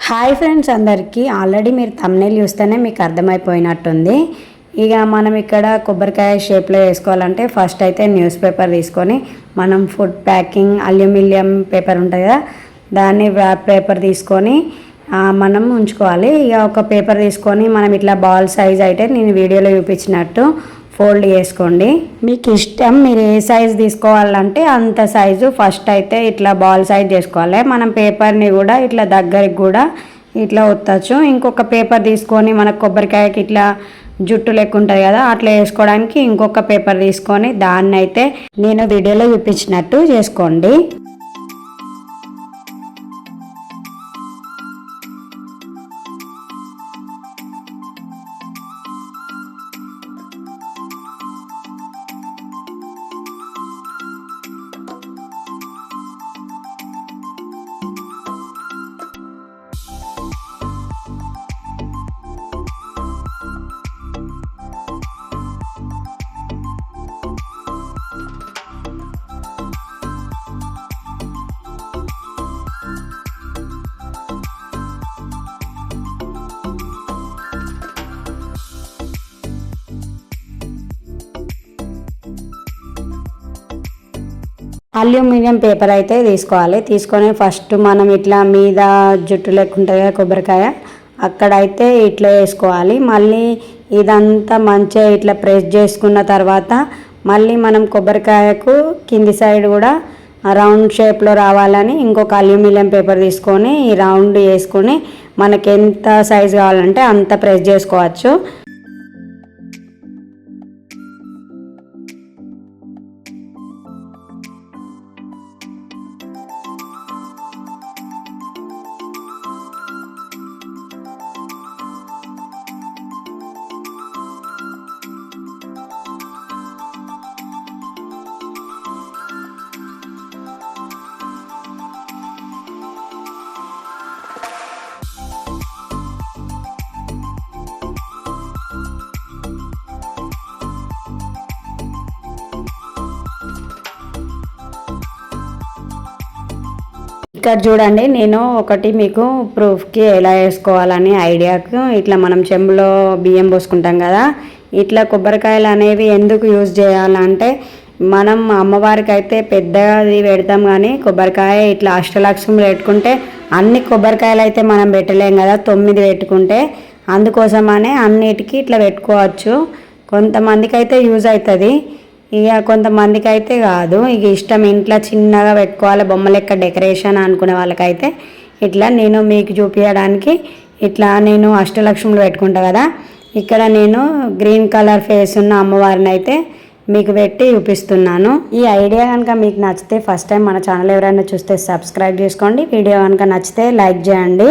Hi friends, అందరికీ already మీరు thumbnail చూస్తేనే మీకు అర్థమైపోయినట్టుంది. ఇక మనం ఇక్కడ కొబ్బరికాయ షేప్లో వేసుకోవాలంటే ఫస్ట్ అయితే న్యూస్ పేపర్ తీసుకొని మనం ఫుడ్ ప్యాకింగ్ అల్యూమినియం పేపర్ ఉంటుంది కదా, దాన్ని వ్రాప్ పేపర్ తీసుకొని మనం ఉంచుకోవాలి. ఇక ఒక పేపర్ తీసుకొని మనం ఇట్లా బాల్ సైజ్ అయితే నేను వీడియోలో చూపించినట్టు ఫోల్డ్ చేసుకోండి. మీకు ఇష్టం, మీరు ఏ సైజ్ తీసుకోవాలంటే అంత సైజు ఫస్ట్ అయితే ఇట్లా బాల్ సైజ్ చేసుకోవాలి. మనం పేపర్ని కూడా ఇట్లా దగ్గరికి కూడా ఇట్లా ఒత్తచ్చు. ఇంకొక పేపర్ తీసుకొని మనకు కొబ్బరికాయకి ఇట్లా జుట్టు లెక్క ఉంటుంది కదా, అట్లా వేసుకోవడానికి ఇంకొక పేపర్ తీసుకొని దాన్ని అయితే నేను వీడియోలో చూపించినట్టు చేసుకోండి. అల్యూమినియం పేపర్ అయితే తీసుకోవాలి. తీసుకొని ఫస్ట్ మనం ఇట్లా మీద జుట్టు లెక్క ఉంటుంది కదా కొబ్బరికాయ, అక్కడైతే ఇట్లా వేసుకోవాలి. మళ్ళీ ఇదంతా మంచిగా ఇట్లా ప్రెస్ చేసుకున్న తర్వాత మళ్ళీ మనం కొబ్బరికాయకు కింది సైడ్ కూడా రౌండ్ షేప్లో రావాలని ఇంకొక అల్యూమినియం పేపర్ తీసుకొని ఈ రౌండ్ వేసుకొని మనకి ఎంత సైజు కావాలంటే అంత ప్రెస్ చేసుకోవచ్చు. ఇక్కడ చూడండి, నేను ఒకటి మీకు ప్రూఫ్కి ఎలా వేసుకోవాలని ఐడియాకు ఇట్లా మనం చెంబులో బియ్యం పోసుకుంటాం కదా, ఇట్లా కొబ్బరికాయలు అనేవి ఎందుకు యూజ్ చేయాలంటే మనం అమ్మవారికి అయితే పెద్దది పెడతాం, కానీ కొబ్బరికాయ ఇట్లా అష్టలక్ష్మి పెట్టుకుంటే అన్ని కొబ్బరికాయలు అయితే మనం పెట్టలేం కదా, 9 పెట్టుకుంటే అందుకోసమనే అన్నిటికీ ఇట్లా పెట్టుకోవచ్చు. కొంతమందికి అయితే యూజ్ అవుతుంది, ఇక కొంతమందికి అయితే కాదు. ఇక ఇష్టం ఇంట్లో చిన్నగా పెట్టుకోవాలి బొమ్మ లెక్క డెకరేషన్ అనుకునే వాళ్ళకైతే ఇట్లా నేను మీకు చూపించడానికి ఇట్లా నేను అష్టలక్ష్ములు పెట్టుకుంటా కదా, ఇక్కడ నేను గ్రీన్ కలర్ ఫేస్ ఉన్న అమ్మవారిని అయితే మీకు పెట్టి చూపిస్తున్నాను. ఈ ఐడియా కనుక మీకు నచ్చితే ఫస్ట్ టైం మన ఛానల్ ఎవరైనా చూస్తే సబ్స్క్రైబ్ చేసుకోండి. వీడియో కనుక నచ్చితే లైక్ చేయండి.